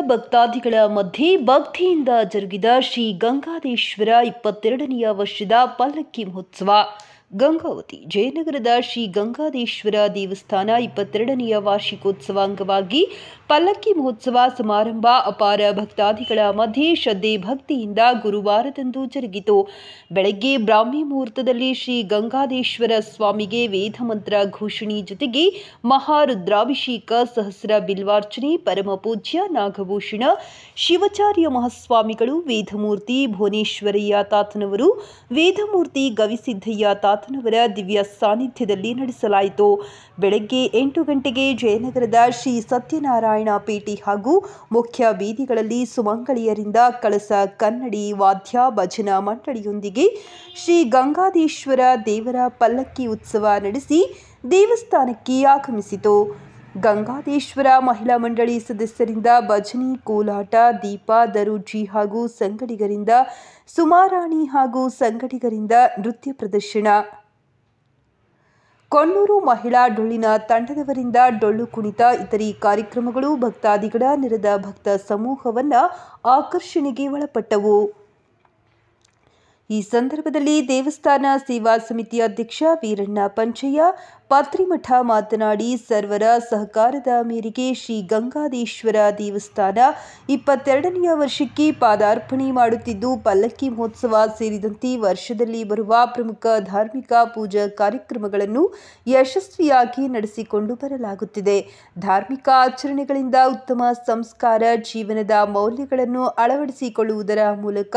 ಭಕ್ತಾದಿಗಳ ಮಧ್ಯೆ ಭಕ್ತಿಯಿಂದ ಜರುಗಿದ ಶ್ರೀ ಗಂಗಾದೇಶ್ವರ 22ನೇ ವರ್ಷದ ಪಲ್ಲಕ್ಕಿ ಮಹೋತ್ಸವ. ಗಂಗಾವತಿ ಜಯನಗರದ ಶ್ರೀ ಗಂಗಾದೇಶ್ವರ ದೇವಸ್ಥಾನ 22ನೇ ವಾರ್ಷಿಕೋತ್ಸವ ಅಂಗವಾಗಿ ಪಲ್ಲಕ್ಕಿ ಮಹೋತ್ಸವ ಸಮಾರಂಭ ಅಪಾರ ಭಕ್ತಾದಿಗಳ ಮಧ್ಯೆ ಶ್ರದ್ಧೆ ಭಕ್ತಿಯಿಂದ ಗುರುವಾರದಂದು ಜರುಗಿತು. ಬೆಳಗ್ಗೆ ಬ್ರಾಹ್ಮಿ ಮುಹೂರ್ತದಲ್ಲಿ ಶ್ರೀ ಗಂಗಾದೇಶ್ವರ ಸ್ವಾಮಿಗೆ ವೇದ ಮಂತ್ರ ಘೋಷಣೆ ಜೊತೆಗೆ ಮಹಾರುದ್ರಾಭಿಷೇಕ, ಸಹಸ್ರ ಬಿಲ್ವಾರ್ಚನೆ, ಪರಮ ಪೂಜ್ಯ ನಾಗಭೂಷಣ ಶಿವಾಚಾರ್ಯ ಮಹಾಸ್ವಾಮಿಗಳು, ವೇದಮೂರ್ತಿ ಭುವನೇಶ್ವರಯ್ಯ ತಾತನವರು, ವೇದಮೂರ್ತಿ ಗವಿಸಿದ್ದಯ್ಯ ತಾತನವರ ದಿವ್ಯ ಸಾನ್ನಿಧ್ಯದಲ್ಲಿ ನಡೆಸಲಾಯಿತು. ಬೆಳಗ್ಗೆ 8 ಗಂಟೆಗೆ ಜಯನಗರದ ಶ್ರೀ ಸತ್ಯನಾರಾಯಣ ಪೇಟೆ ಹಾಗೂ ಮುಖ್ಯ ಬೀದಿಗಳಲ್ಲಿ ಸುಮಂಗಳಿಯರಿಂದ ಕಳಸ, ಕನ್ನಡಿ, ವಾದ್ಯ, ಭಜನಾ ಮಂಡಳಿಯೊಂದಿಗೆ ಶ್ರೀ ಗಂಗಾದೇಶ್ವರ ದೇವರ ಪಲ್ಲಕ್ಕಿ ಉತ್ಸವ ನಡೆಸಿ ದೇವಸ್ಥಾನಕ್ಕೆ ಆಗಮಿಸಿತು. ಗಂಗಾದೇಶ್ವರ ಮಹಿಳಾ ಮಂಡಳಿ ಸದಸ್ಯರಿಂದ ಭಜನೆ, ಕೋಲಾಟ, ದೀಪ, ದರುಜಿ ಹಾಗೂ ಸಂಗಡಿಗರಿಂದ ಸುಮಾರಾಣಿ ಹಾಗೂ ಸಂಗಡಿಗರಿಂದ ನೃತ್ಯ ಪ್ರದರ್ಶನ. ಕೊಣ್ಣೂರು ಮಹಿಳಾ ಡೊಳ್ಳಿನ ತಂಡದವರಿಂದ ಡೊಳ್ಳು ಕುಣಿತ ಇತರೆ ಕಾರ್ಯಕ್ರಮಗಳು ಭಕ್ತಾದಿಗಳ ನೆರೆದ ಭಕ್ತ ಸಮೂಹವನ್ನು ಆಕರ್ಷಣೆಗೆ ಒಳಪಟ್ಟವು. ಈ ಸಂದರ್ಭದಲ್ಲಿ ದೇವಸ್ಥಾನ ಸೇವಾ ಸಮಿತಿ ಅಧ್ಯಕ್ಷ ವೀರಣ್ಣ ಪಂಚಯ್ಯ ಪತ್ರಿಮಠ ಮಾತನಾಡಿ, ಸರ್ವರ ಸಹಕಾರದ ಮೇರೆಗೆ ಶ್ರೀ ಗಂಗಾದೇಶ್ವರ ದೇವಸ್ಥಾನ 22ನೇ ವರ್ಷಕ್ಕೆ ಪಾದಾರ್ಪಣೆ ಮಾಡುತ್ತಿದ್ದು, ಪಲ್ಲಕ್ಕಿ ಮಹೋತ್ಸವ ಸೇರಿದಂತೆ ವರ್ಷದಲ್ಲಿ ಬರುವ ಪ್ರಮುಖ ಧಾರ್ಮಿಕ ಪೂಜಾ ಕಾರ್ಯಕ್ರಮಗಳನ್ನು ಯಶಸ್ವಿಯಾಗಿ ನಡೆಸಿಕೊಂಡು ಬರಲಾಗುತ್ತಿದೆ. ಧಾರ್ಮಿಕ ಆಚರಣೆಗಳಿಂದ ಉತ್ತಮ ಸಂಸ್ಕಾರ, ಜೀವನದ ಮೌಲ್ಯಗಳನ್ನು ಅಳವಡಿಸಿಕೊಳ್ಳುವುದರ ಮೂಲಕ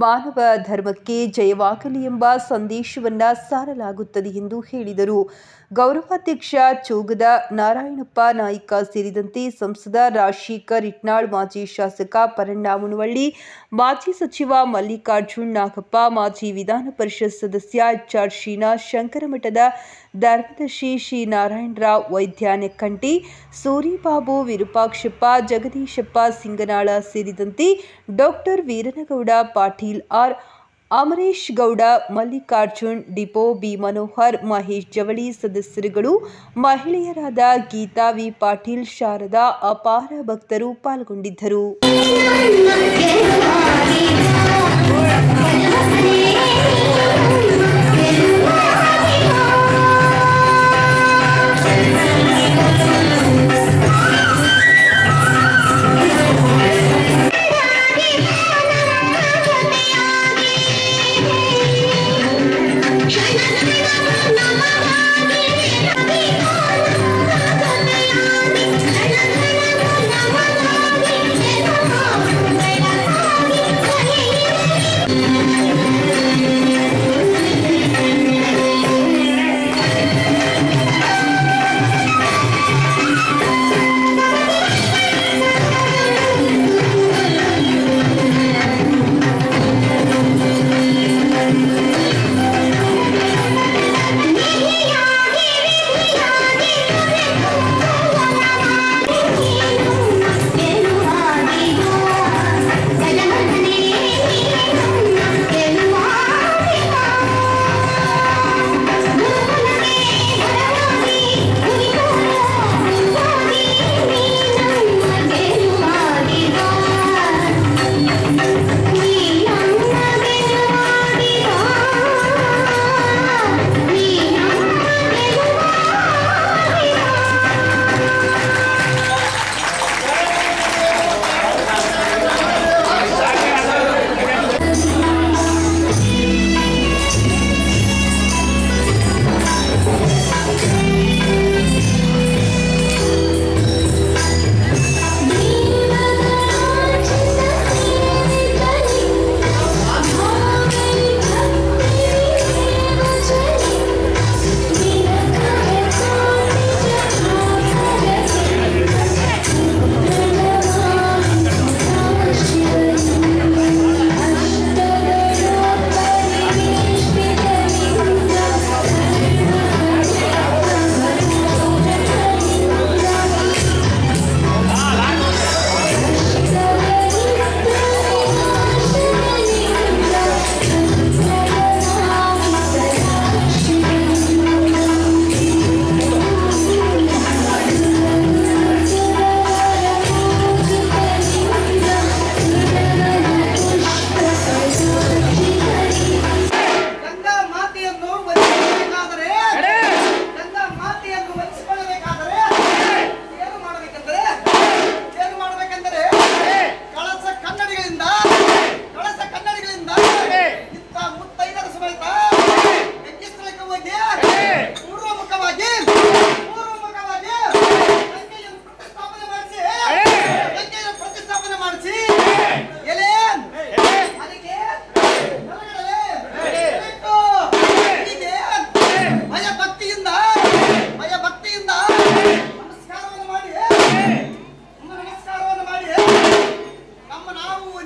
ಮಾನವ ಧರ್ಮಕ್ಕೆ ಜಯವಾಗಲಿ ಎಂಬ ಸಂದೇಶವನ್ನು ಸಾರಲಾಗುತ್ತದೆ ಎಂದು ಹೇಳಿದರು. ಗೌರವಾಧ್ಯಕ್ಷ ಚೋಗದ ನಾರಾಯಣಪ್ಪ ನಾಯ್ಕ ಸೇರಿದಂತೆ ಸಂಸದ ರಾಜಶೇಖರ್ ಇಟ್ನಾಳ್, ಮಾಜಿ ಶಾಸಕ ಪರಣ್ಣ ಮುನವಳ್ಳಿ, ಮಾಜಿ ಸಚಿವ ಮಲ್ಲಿಕಾರ್ಜುನ್ ನಾಗಪ್ಪ, ಮಾಜಿ ವಿಧಾನ ಪರಿಷತ್ ಸದಸ್ಯ ಎಚ್.ಆರ್. ಶ್ರೀನಾಥ್, ಶಂಕರಮಠದ ಧರ್ಮದರ್ಶಿ ಶ್ರೀ ನಾರಾಯಣರಾವ್ ವೈದ್ಯ ನೆಕ್ಕಂಟಿ, ಸೂರಿಬಾಬು, ವಿರೂಪಾಕ್ಷಪ್ಪ, ಜಗದೀಶಪ್ಪ ಸಿಂಗನಾಳ ಸೇರಿದಂತೆ ಡಾಕ್ಟರ್ ವೀರನಗೌಡ ಪಾಟೀಲ್, ಆರ್. ಅಮರೇಶ್ ಗೌಡ, ಮಲ್ಲಿಕಾರ್ಜುನ್, ಡಿಪೋ ಬಿ ಮನೋಹರ್, ಮಹೇಶ್ ಜವಳಿ ಸದಸ್ಯರುಗಳು, ಮಹಿಳೆಯರಾದ ಗೀತಾ ವಿ ಪಾಟೀಲ್, ಶಾರದಾ, ಅಪಾರ ಭಕ್ತರು ಪಾಲ್ಗೊಂಡಿದ್ದರು.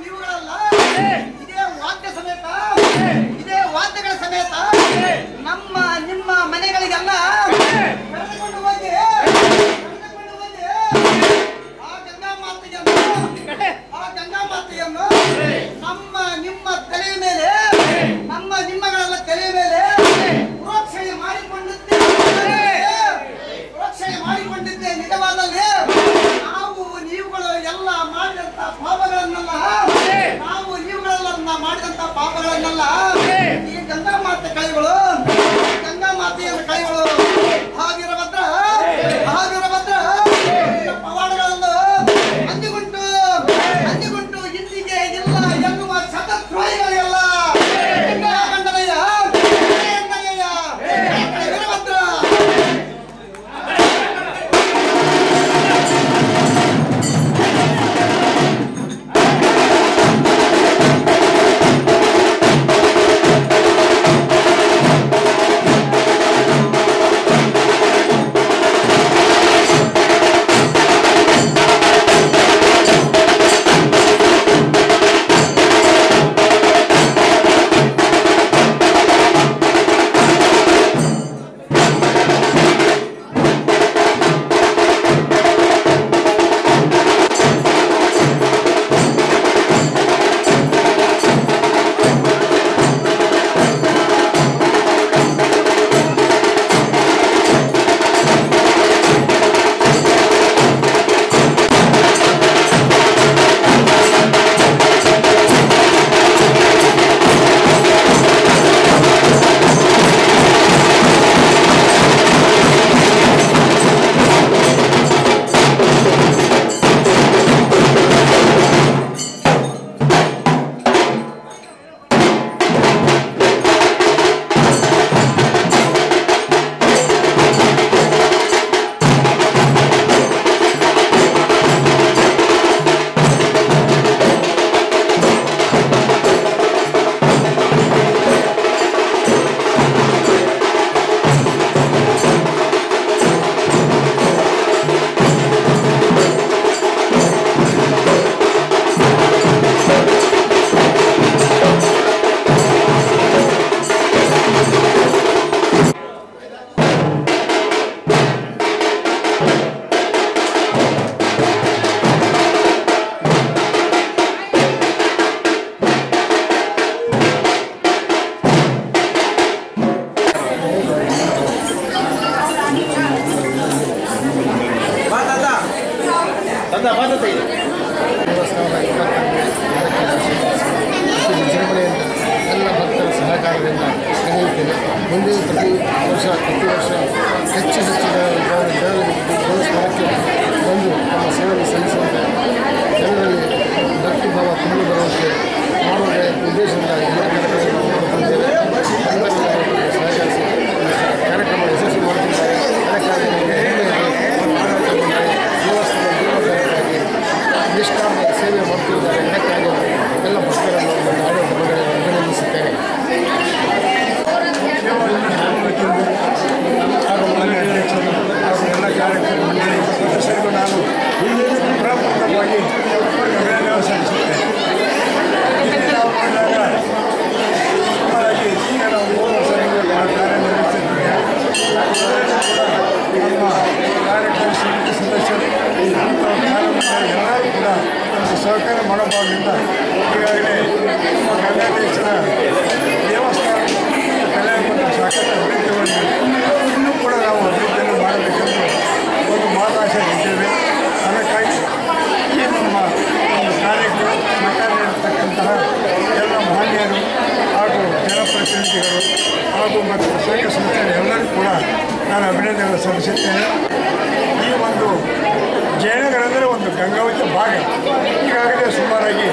ನೀವುಗಳಲ್ಲ ಇದೇ ವಾದ್ಯ ಸಮೇತ ಇದೇ ವಾದ್ಯಗಳ ಸಮೇತ ನಿಮ್ಮ ಮನೆಗಳಿಗೆಲ್ಲ ಕರೆದುಕೊಂಡು ಬಂದಿ ಆ ಗಂಗಾ ಮಾತೆಯನ್ನು ನಿಮ್ಮ ತಲೆಯ ಮೇಲೆ ನಿಮ್ಮಗಳೆಲ್ಲ ತಲೆಯ ಮೇಲೆ ಸುರಕ್ಷಣೆ ಮಾಡಿಕೊಂಡಿದ್ದೆ ನಿಜವಾದಲ್ಲಿ ನೀವುಗಳು ಎಲ್ಲ ಮಾಡಿದಂತ ಪಾಪಗಳನ್ನೆಲ್ಲ ಈ ಗಂಗಾ ಮಾತೆಯ ಕೈಗಳು ಹಾಗಿರಭದ್ರ ಪವಾಡಗಳನ್ನು ಅಂದಿಗುಂಟು ಇಂದಿಗೆ ಇಲ್ಲ ಎನ್ನುವ ಶತದ್ರೋಹಿಗಳಿಗೆಲ್ಲ ವೀರಭದ್ರ ವಿಜೃಂಭಣೆಯಿಂದ ಎಲ್ಲ ಭಕ್ತರ ಸಹಕಾರದಿಂದ ನಡೆಯುತ್ತಿದೆ. ಮುಂದೆ ಪ್ರತಿ ವರ್ಷ ಹೆಚ್ಚು ದೇವಸ್ಥಾನಕ್ಕೆ ಬಂದು ನಮ್ಮ ಸೇವೆ ಸಲ್ಲಿಸುವಂತೆ ಜನರಲ್ಲಿ ಭಕ್ತಿ ಭಾವ ತುಂಬಿ ಬರುವಂತೆ ಮಾಡುವ ಉದ್ದೇಶದಿಂದ ಎಲ್ಲ ಕಾರ್ಯಕ್ರಮಗಳನ್ನು ಮಾಡುತ್ತಿದ್ದೇವೆ. ಸಹಕರಿಸಿ ಕಾರ್ಯಕ್ರಮ ಯಶಸ್ವಿ ಮಾಡುತ್ತಿದ್ದಾರೆ. ಅದಕ್ಕಾಗಿ ದೇವಸ್ಥಾನಕ್ಕಾಗಿ ನಿಷ್ಠಾಮ ಸೇವೆ ಮಾಡುತ್ತಿದ್ದಾರೆ. ಇದಕ್ಕಾಗಿ ಎಲ್ಲ ಭಕ್ತರನ್ನು ಅಭಿನಂದಿಸುತ್ತೇನೆ. ಹಾಗೂ ಮಾನ್ಯ ಅಧ್ಯಕ್ಷರು ಹಾಗೂ ಎಲ್ಲ ಕಾರ್ಯಕ್ರಮ ಮಂಡಳಿ ಸದಸ್ಯರಿಗೂ ನಾನು ಪ್ರಾಥಮಿಕವಾಗಿ ಅಭಿನಂದನೆ ಸಲ್ಲಿಸುತ್ತೇನೆ. ನಾವು ಮಾಡಿದಾಗ ಸುಮಾರಾಗಿ ಈಗ ನಾವು 3 ವರ್ಷದಿಂದ ಕಾರ್ಯನಿರ್ವಹಿಸುತ್ತಿದ್ದೇವೆ. ನಮ್ಮ ಕಾರ್ಯಕ್ರಮ ಸಮಿತಿ ಸದಸ್ಯರು ಎಲ್ಲರೂ ಕೂಡ ಸಹಕಾರ ಮನೋಭಾವದಿಂದ ಈಗಾಗಲೇ ಗಂಗಾಧೇಶ್ವರ ದೇವಸ್ಥಾನ ಕಲ್ಯಾಣ ಸಾಕಷ್ಟು ಅಭಿವೃದ್ಧಿಗಳನ್ನು ಇನ್ನೂ ಕೂಡ ನಾವು ಅಭಿವೃದ್ಧಿಯನ್ನು ಮಾಡಬೇಕೆಂದು ಒಂದು ಮಾತಾಶೆ ಇದ್ದೇವೆ. ಅದಕ್ಕಾಗಿ ಈ ನಮ್ಮ ಒಂದು ಕಾರ್ಯಕ್ಕೆ ಸಹಕಾರ ನೀಡತಕ್ಕಂತಹ ಎಲ್ಲ ಮಹನೀಯರು ಹಾಗೂ ಜನಪ್ರತಿನಿಧಿಗಳು ಹಾಗೂ ಮತ್ತು ಸಂಘ ಸಂಸ್ಥೆಗಳು ಎಲ್ಲರೂ ಕೂಡ ನಾನು ಅಭಿನಂದನೆ ಸಲ್ಲಿಸುತ್ತೇನೆ. ಈ ಒಂದು ಜೈನಗಳೆಂದರೆ ಒಂದು ಗಂಗಾವತಿ ಭಾಗ. ಈಗಾಗಲೇ ಸುಮಾರಾಗಿ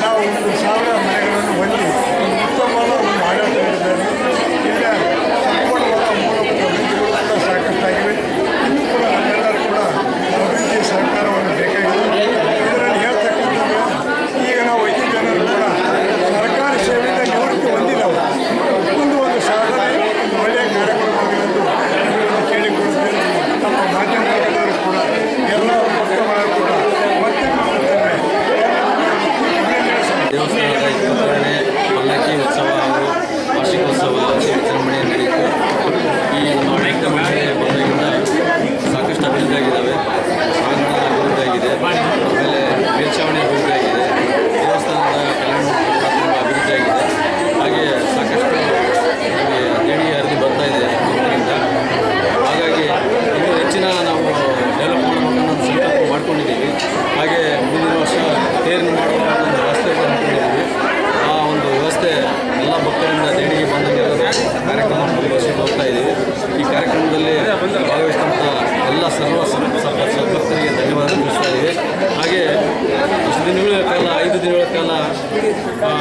ನಾವು 1,000 ಮನೆಗಳನ್ನು ಹೊಂದಿ ಒಂದು ಉತ್ತಮವಾದ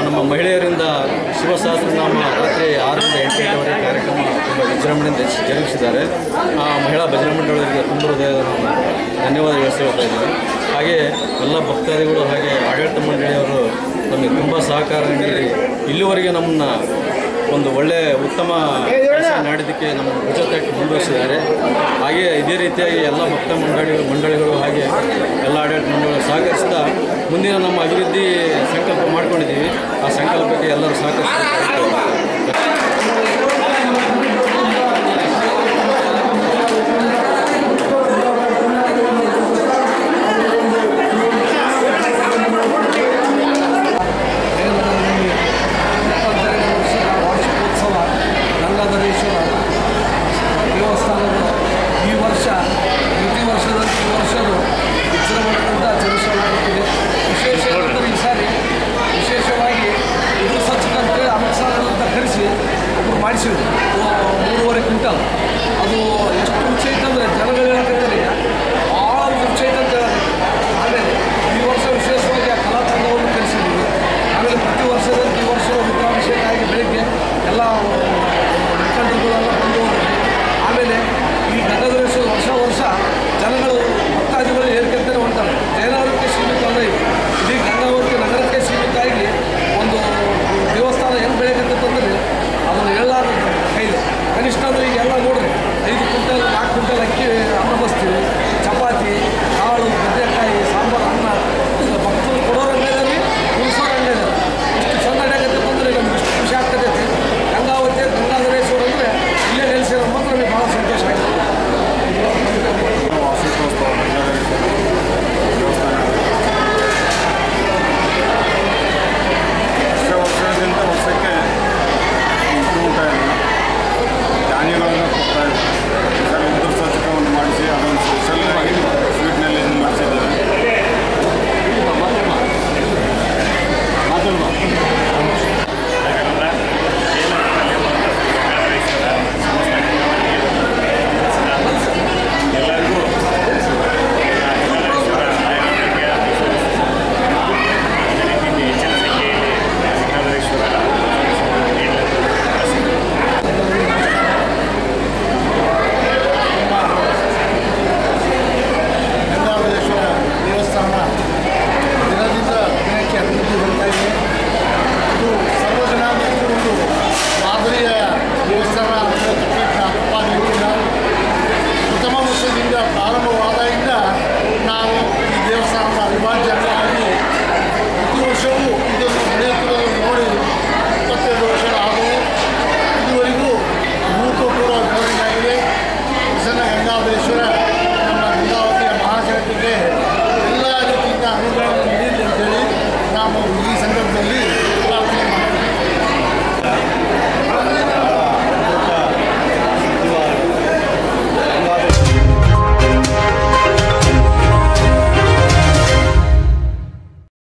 ನಮ್ಮ ಮಹಿಳೆಯರಿಂದ ಶಿವಸಹಸ್ರನಾಮ ರಾತ್ರಿ 6ರಿಂದ 8 ಗಂಟೆವರೆಗೆ ಕಾರ್ಯಕ್ರಮ ತುಂಬ ವಿಜೃಂಭಣೆಯಿಂದ ಜರುಗಿಸಿದ್ದಾರೆ. ಆ ಮಹಿಳಾ ಭಜನಾ ಮಂಡಳಿಯವರಿಗೆ ತುಂಬ ಹೃದಯದ ಧನ್ಯವಾದ ಹೇಳ್ತಾ ಇದ್ದೀವಿ. ಹಾಗೆ ಎಲ್ಲ ಭಕ್ತಾದಿಗಳು ಹಾಗೆ ಆಡಳಿತ ಮಂಡಳಿಯವರು ನಮಗೆ ತುಂಬ ಸಹಕಾರ ನೀಡಿ ಇಲ್ಲಿವರೆಗೆ ನಮ್ಮನ್ನು ಒಂದು ಒಳ್ಳೆಯ ಉತ್ತಮ ಕೆಲಸ ಮಾಡಿದ್ದಕ್ಕೆ ನಮ್ಮ ಭುಜತಟ್ಟು ಮುಂದುವರಿಸಿದ್ದಾರೆ. ಹಾಗೆ ಇದೇ ರೀತಿಯಾಗಿ ಎಲ್ಲ ಭಕ್ತ ಮಂಡಳಿಗಳು ಹಾಗೆ ಎಲ್ಲ ಆಡಳಿತ ಮಂಡಳಿಗಳು ಸಹಕರಿಸ್ತಾ ಮುಂದಿನ ನಮ್ಮ ಅಭಿವೃದ್ಧಿ ಸಂಕಲ್ಪ ಮಾಡ್ಕೊಂಡಿದ್ದೀವಿ. ಆ ಸಂಕಲ್ಪಕ್ಕೆ ಎಲ್ಲರೂ ಸಹಕರಿಸ್ತಾರೆ.